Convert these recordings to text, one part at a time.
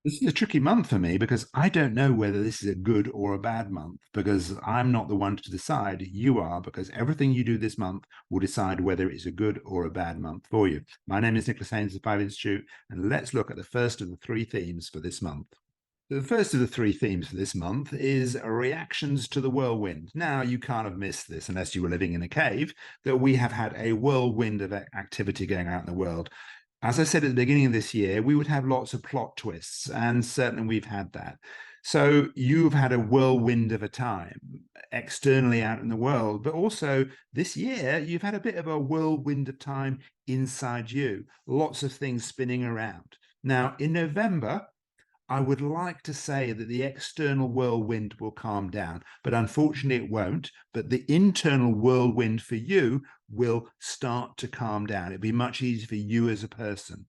This is a tricky month for me because I don't know whether this is a good or a bad month because I'm not the one to decide. You are, because everything you do this month will decide whether it's a good or a bad month for you. My name is Nicholas Haines of Five Institute, and let's look at the first of the three themes for this month. The first of the three themes for this month is reactions to the whirlwind. Now, you can't have missed this unless you were living in a cave, that we have had a whirlwind of activity going out in the world. As I said at the beginning of this year, we would have lots of plot twists, and certainly we've had that. So you've had a whirlwind of a time externally out in the world, but also this year you've had a bit of a whirlwind of time inside you, lots of things spinning around. Now, in November, I would like to say that the external whirlwind will calm down, but unfortunately it won't. But the internal whirlwind for you will start to calm down. It'll be much easier for you as a person.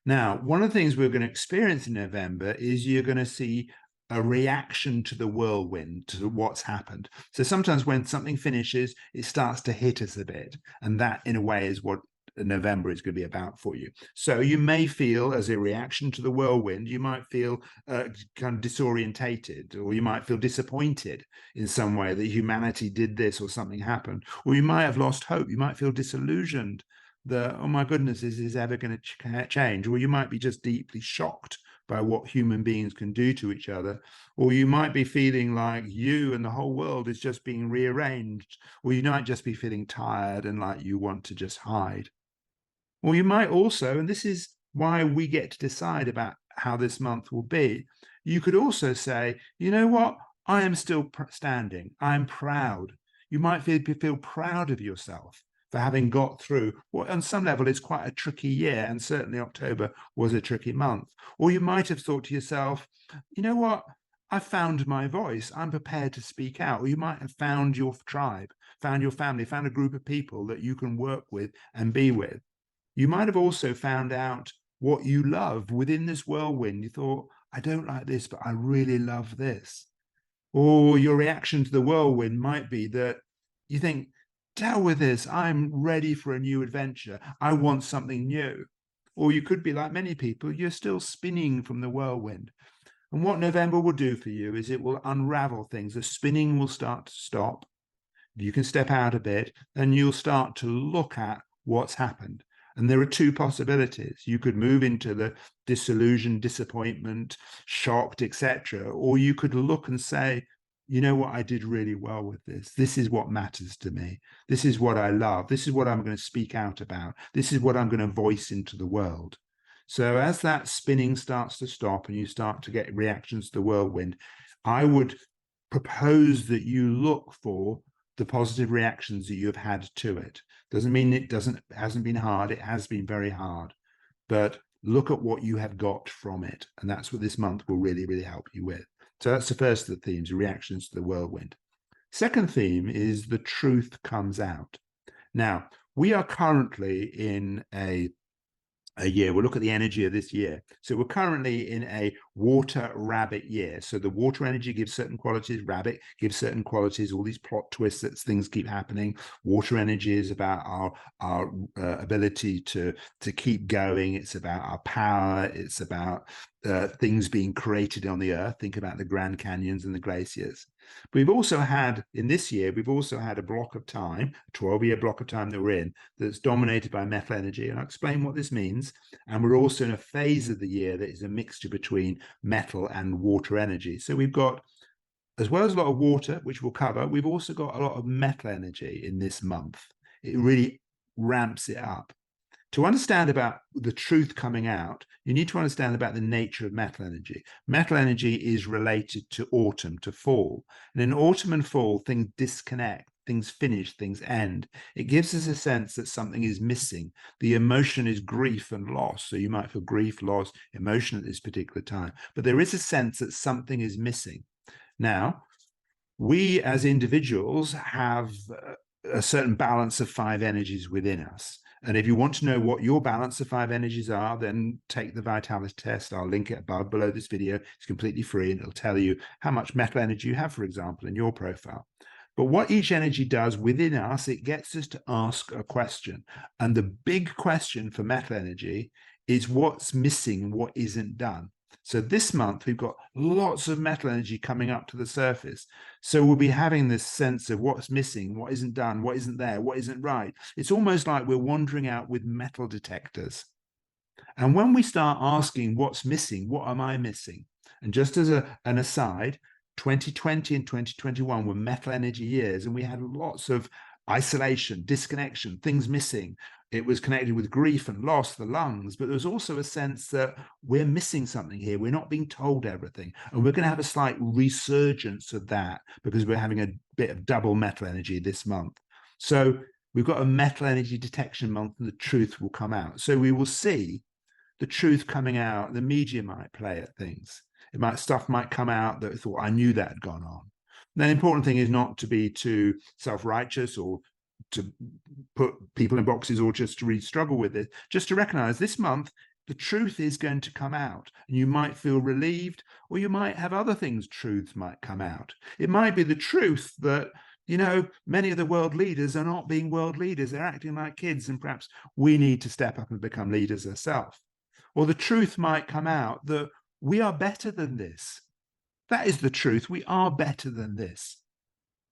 Now, one of the things we're going to experience in November is you're going to see a reaction to the whirlwind, to what's happened. So sometimes when something finishes, it starts to hit us a bit. And that, in a way, is what November is going to be about for you. So you may feel, as a reaction to the whirlwind, you might feel kind of disorientated, or you might feel disappointed in some way that humanity did this or something happened, or you might have lost hope. You might feel disillusioned that, oh my goodness, is this ever going to change? Or you might be just deeply shocked by what human beings can do to each other. Or you might be feeling like you and the whole world is just being rearranged. Or you might just be feeling tired and like you want to just hide. Or you might also, and this is why we get to decide about how this month will be, you could also say, you know what? I am still standing. I'm proud. You might feel proud of yourself for having got through what, on some level, is quite a tricky year. And certainly October was a tricky month. Or you might have thought to yourself, you know what? I found my voice. I'm prepared to speak out. Or you might have found your tribe, found your family, found a group of people that you can work with and be with. You might have also found out what you love within this whirlwind. You thought, I don't like this, but I really love this. Or your reaction to the whirlwind might be that you think, "Deal with this. I'm ready for a new adventure. I want something new." Or you could be like many people, you're still spinning from the whirlwind. And what November will do for you is it will unravel things. The spinning will start to stop. You can step out a bit and you'll start to look at what's happened. And there are two possibilities. You could move into the disillusion, disappointment, shocked, etc. Or you could look and say, you know what, I did really well with this. This is what matters to me. This is what I love. This is what I'm going to speak out about. This is what I'm going to voice into the world. So as that spinning starts to stop and you start to get reactions to the whirlwind, I would propose that you look for the positive reactions that you have had to it. Doesn't mean it hasn't been hard. It has been very hard, but look at what you have got from it. And that's what this month will really, really help you with. So that's the first of the themes, reactions to the whirlwind. Second theme is the truth comes out. Now, we are currently in a year. We'll look at the energy of this year. So we're currently in a water rabbit year. So the water energy gives certain qualities, rabbit gives certain qualities, all these plot twists that things keep happening. Water energy is about our ability to keep going. It's about our power. It's about things being created on the earth. Think about the Grand Canyons and the glaciers. But we've also had, in this year, we've also had a block of time, a 12-year block of time that we're in, that's dominated by metal energy. And I'll explain what this means. And we're also in a phase of the year that is a mixture between metal and water energy. So we've got, as well as a lot of water, which we'll cover, we've also got a lot of metal energy in this month. It really ramps it up. To understand about the truth coming out, you need to understand about the nature of metal energy. Metal energy is related to autumn, to fall. And in autumn and fall, things disconnect, things finish, things end. It gives us a sense that something is missing. The emotion is grief and loss. So you might feel grief, loss, emotion at this particular time. But there is a sense that something is missing. Now, we as individuals have a certain balance of five energies within us. And if you want to know what your balance of five energies are, then take the vitality test. I'll link it above below this video. It's completely free and it'll tell you how much metal energy you have, for example, in your profile. But what each energy does within us, it gets us to ask a question. And the big question for metal energy is what's missing, what isn't done. So this month, we've got lots of metal energy coming up to the surface. So we'll be having this sense of what's missing, what isn't done, what isn't there, what isn't right. It's almost like we're wandering out with metal detectors. And when we start asking what's missing, what am I missing? And just as an aside, 2020 and 2021 were metal energy years, and we had lots of isolation, disconnection, things missing. It was connected with grief and loss, the lungs, but there was also a sense that we're missing something here. We're not being told everything. And we're going to have a slight resurgence of that because we're having a bit of double metal energy this month. So we've got a metal energy detection month, and the truth will come out. So we will see the truth coming out. The media might play at things. Stuff might come out that thought, I knew that had gone on. The important thing is not to be too self-righteous or to put people in boxes or just to really struggle with it. Just to recognize this month, the truth is going to come out. And you might feel relieved, or you might have other things, truths might come out. It might be the truth that, you know, many of the world leaders are not being world leaders. They're acting like kids, and perhaps we need to step up and become leaders ourselves. Or the truth might come out that we are better than this. That is the truth. We are better than this.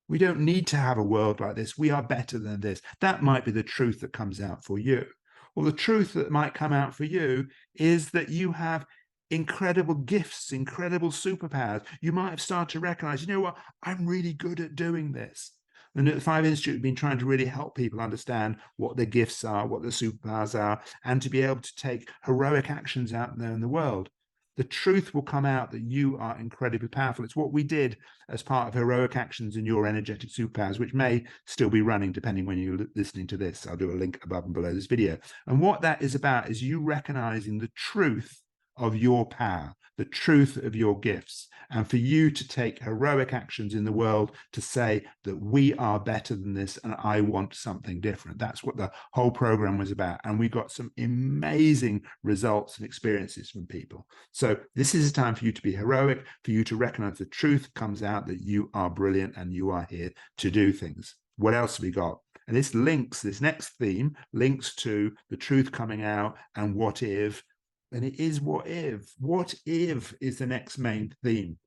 We don't need to have a world like this. We are better than this. That might be the truth that comes out for you. Or the truth that might come out for you is that you have incredible gifts, incredible superpowers. You might have started to recognize, you know what, I'm really good at doing this. And at the Five Institute, we've been trying to really help people understand what their gifts are, what their superpowers are, and to be able to take heroic actions out there in the world. The truth will come out that you are incredibly powerful. It's what we did as part of heroic actions in your energetic superpowers, which may still be running depending when you're listening to this. I'll do a link above and below this video. And what that is about is you recognizing the truth of your power, the truth of your gifts, and for you to take heroic actions in the world to say that we are better than this and I want something different. That's what the whole program was about. And we got some amazing results and experiences from people. So this is a time for you to be heroic, for you to recognize the truth comes out that you are brilliant and you are here to do things. What else have we got? And this next theme links to the truth coming out and what if. And it is what if. What if is the next main theme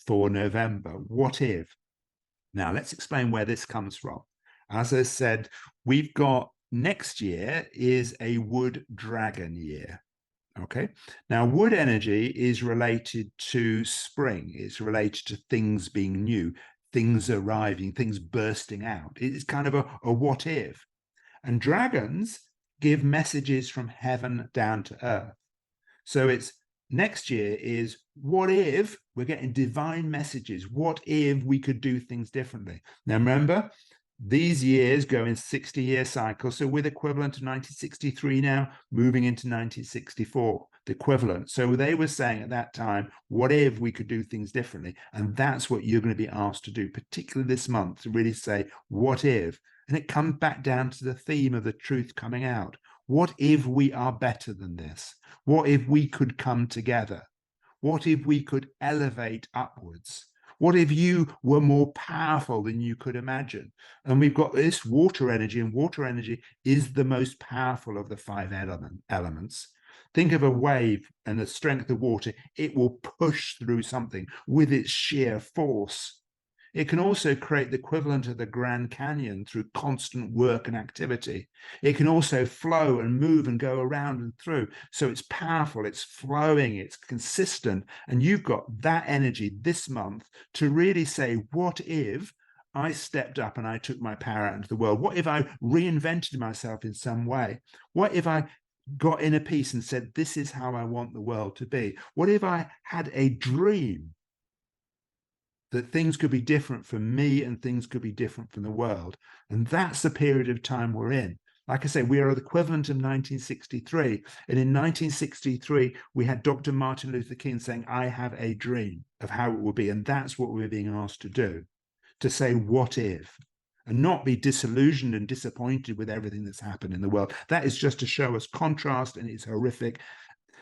for November. What if? Now, let's explain where this comes from. As I said, we've got next year is a wood dragon year. Okay. Now, wood energy is related to spring. It's related to things being new, things arriving, things bursting out. It's kind of a what if. And dragons give messages from heaven down to earth. So it's next year is what if we're getting divine messages? What if we could do things differently? Now, remember, these years go in 60-year cycles. So we're the equivalent of 1963 now, moving into 1964, the equivalent. So they were saying at that time, what if we could do things differently? And that's what you're going to be asked to do, particularly this month, to really say, what if? And it comes back down to the theme of the truth coming out. What if we are better than this? What if we could come together? What if we could elevate upwards? What if you were more powerful than you could imagine? And we've got this water energy, and water energy is the most powerful of the five elements. Think of a wave and the strength of water. It will push through something with its sheer force. It can also create the equivalent of the Grand Canyon through constant work and activity. It can also flow and move and go around and through. So it's powerful, it's flowing, it's consistent. And you've got that energy this month to really say, what if I stepped up and I took my power out into the world? What if I reinvented myself in some way? What if I got inner peace and said, this is how I want the world to be? What if I had a dream that things could be different from me and things could be different from the world? And that's the period of time we're in. Like I say, we are the equivalent of 1963. And in 1963, we had Dr. Martin Luther King saying, I have a dream of how it will be. And that's what we're being asked to do, to say, what if? And not be disillusioned and disappointed with everything that's happened in the world. That is just to show us contrast, and it's horrific.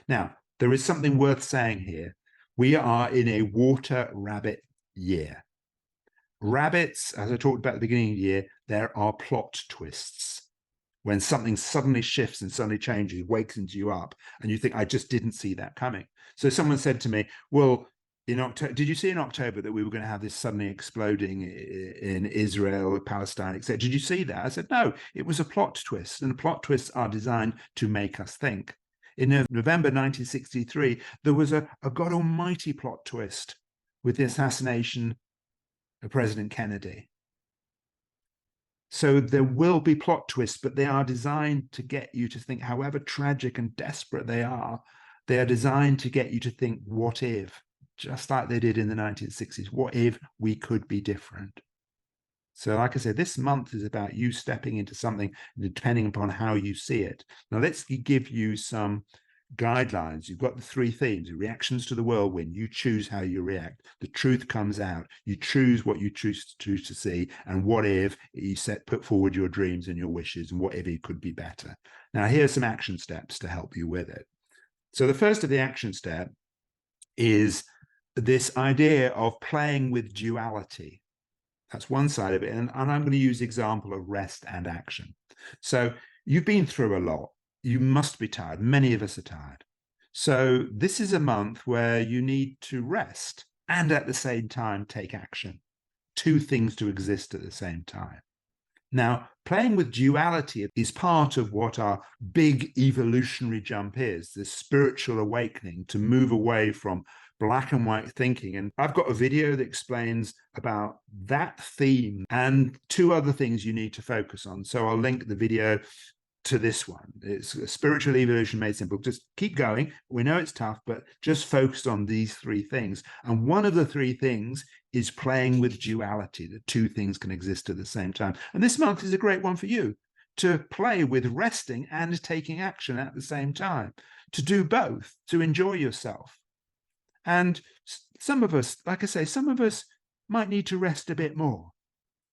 Now, there is something worth saying here. We are in a water rabbit year. Rabbits, as I talked about at the beginning of the year, there are plot twists. When something suddenly shifts and suddenly changes, wakens you up, and you think, I just didn't see that coming. So someone said to me, well, in October, did you see in October that we were going to have this suddenly exploding in Israel, Palestine, etc.? Did you see that? I said, no, it was a plot twist, and plot twists are designed to make us think. In November 1963, there was a God Almighty plot twist with the assassination of President Kennedy. So there will be plot twists, but they are designed to get you to think, however tragic and desperate they are designed to get you to think, what if? Just like they did in the 1960s, what if we could be different? So like I said, this month is about you stepping into something depending upon how you see it. Now let's give you some guidelines. You've got the three themes: reactions to the whirlwind. You choose how you react. The truth comes out. You choose what you choose to see. And what if you put forward your dreams and your wishes, and what if it could be better? Now here's some action steps to help you with it. So the first of the action step is this idea of playing with duality. That's one side of it. And I'm going to use the example of rest and action. So you've been through a lot. You must be tired. Many of us are tired. So this is a month where you need to rest and at the same time take action. Two things to exist at the same time. Now, playing with duality is part of what our big evolutionary jump is, this spiritual awakening to move away from black and white thinking. And I've got a video that explains about that theme and two other things you need to focus on. So I'll link the video to this one. It's a spiritual evolution made simple. Just keep going. We know it's tough, but just focus on these three things. And one of the three things is playing with duality, that two things can exist at the same time. And this month is a great one for you to play with resting and taking action at the same time, to do both, to enjoy yourself. And some of us, like I say, some of us might need to rest a bit more,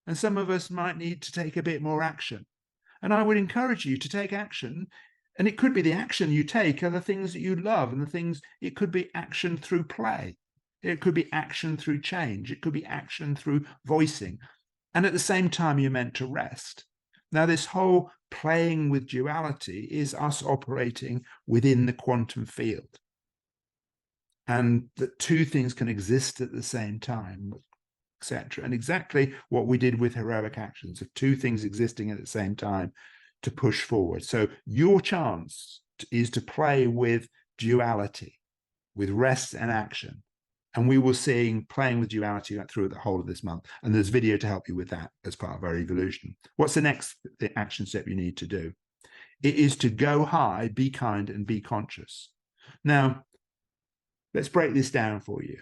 and some of us might need to take a bit more action. And I would encourage you to take action. And it could be the action you take are the things that you love, and the things, it could be action through play. It could be action through change. It could be action through voicing. And at the same time, you're meant to rest. Now, this whole playing with duality is us operating within the quantum field. And that two things can exist at the same time, etc. And exactly what we did with heroic actions, of two things existing at the same time to push forward. So your chance is to play with duality, with rest and action. And we will see playing with duality through the whole of this month. And there's video to help you with that as part of our evolution. What's the next action step you need to do? It is to go high, be kind, and be conscious. Now, let's break this down for you.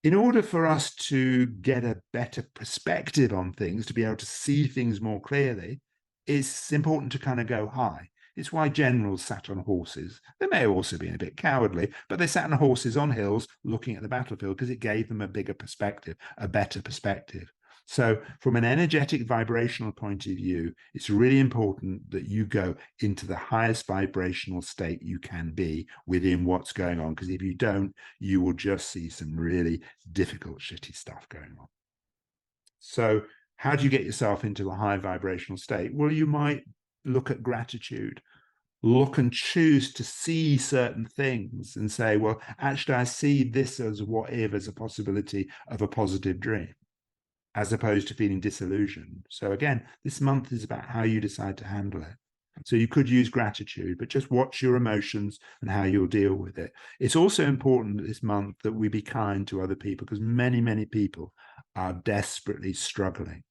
In order for us to get a better perspective on things, to be able to see things more clearly, it's important to kind of go high. It's why generals sat on horses. They may have also been a bit cowardly, but they sat on horses on hills looking at the battlefield because it gave them a bigger perspective, a better perspective. So from an energetic vibrational point of view, it's really important that you go into the highest vibrational state you can be within what's going on, because if you don't, you will just see some really difficult, shitty stuff going on. So how do you get yourself into a high vibrational state? Well, you might look at gratitude, look and choose to see certain things and say, well, actually, I see this as what if, as a possibility of a positive dream, as opposed to feeling disillusioned. So again, this month is about how you decide to handle it. So you could use gratitude, but just watch your emotions and how you'll deal with it. It's also important this month that we be kind to other people, because many, many people are desperately struggling.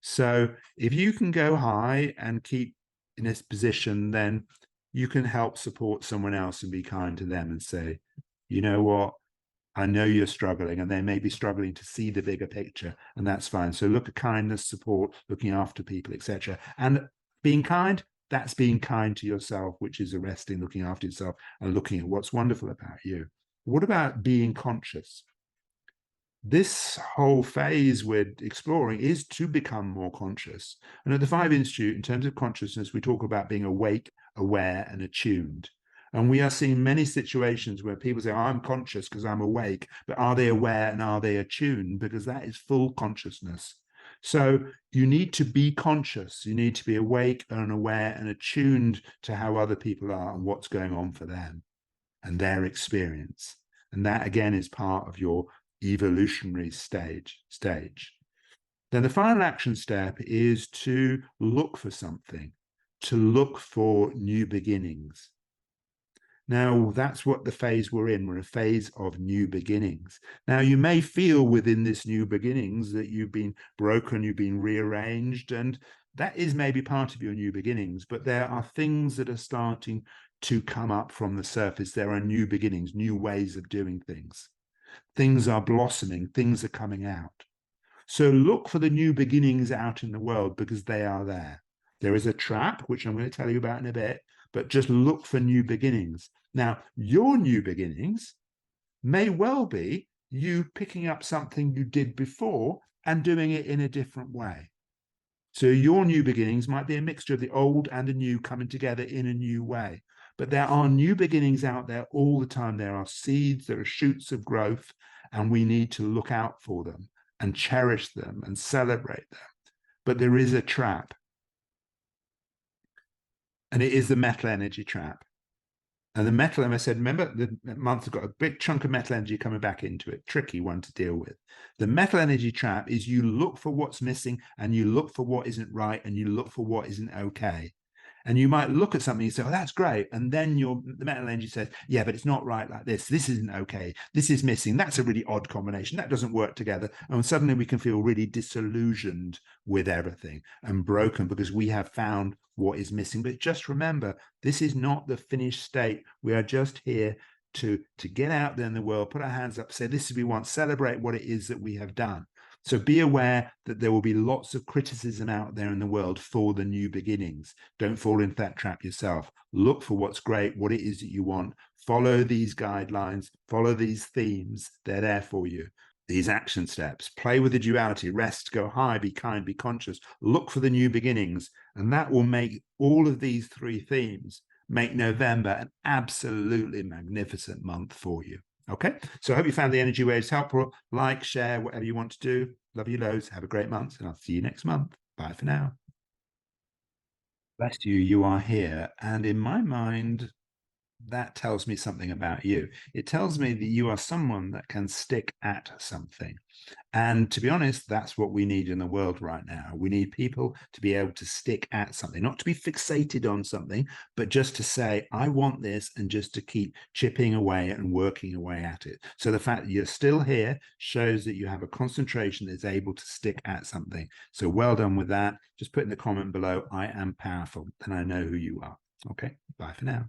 So if you can go high and keep in this position, then you can help support someone else and be kind to them and say, you know what? I know you're struggling, and they may be struggling to see the bigger picture, and that's fine. So look at kindness, support, looking after people, etc. And being kind, that's being kind to yourself, which is resting, looking after yourself, and looking at what's wonderful about you. What about being conscious? This whole phase we're exploring is to become more conscious. And at the Five Institute, in terms of consciousness, we talk about being awake, aware, and attuned. And we are seeing many situations where people say, oh, I'm conscious because I'm awake, but are they aware and are they attuned? Because that is full consciousness. So you need to be conscious. You need to be awake and aware and attuned to how other people are and what's going on for them and their experience. And that again is part of your evolutionary stage. Then the final action step is to look for something, to look for new beginnings. Now, that's what the phase we're in. We're a phase of new beginnings. Now, you may feel within this new beginnings that you've been broken, you've been rearranged, and that is maybe part of your new beginnings, but there are things that are starting to come up from the surface. There are new beginnings, new ways of doing things. Things are blossoming, things are coming out. So look for the new beginnings out in the world because they are there. There is a trap, which I'm going to tell you about in a bit, but just look for new beginnings. Now, your new beginnings may well be you picking up something you did before and doing it in a different way. So your new beginnings might be a mixture of the old and the new coming together in a new way. But there are new beginnings out there all the time. There are seeds, there are shoots of growth, and we need to look out for them and cherish them and celebrate them. But there is a trap. And it is the metal energy trap. And the metal, and I said, remember, the month has got a big chunk of metal energy coming back into it, tricky one to deal with. The metal energy trap is you look for what's missing and you look for what isn't right and you look for what isn't okay. And you might look at something and say, oh, that's great. And then the metal energy says, yeah, but it's not right like this. This isn't okay. This is missing. That's a really odd combination. That doesn't work together. And suddenly we can feel really disillusioned with everything and broken because we have found what is missing. But just remember, this is not the finished state. We are just here to get out there in the world, put our hands up, say, this is what we want, celebrate what it is that we have done. So be aware that there will be lots of criticism out there in the world for the new beginnings. Don't fall into that trap yourself. Look for what's great, what it is that you want. Follow these guidelines, follow these themes. They're there for you. These action steps, play with the duality, rest, go high, be kind, be conscious, look for the new beginnings. And that will make all of these three themes make November an absolutely magnificent month for you. Okay, so I hope you found the energy waves helpful. Like, share, whatever you want to do. Love you loads. Have a great month, and I'll see you next month. Bye for now. Bless you, you are here. And in my mind, that tells me something about you. It tells me that you are someone that can stick at something. And to be honest, that's what we need in the world right now. We need people to be able to stick at something, not to be fixated on something, but just to say, I want this, and just to keep chipping away and working away at it. So the fact that you're still here shows that you have a concentration that's able to stick at something. So well done with that. Just put in the comment below, I am powerful, and I know who you are. Okay, bye for now.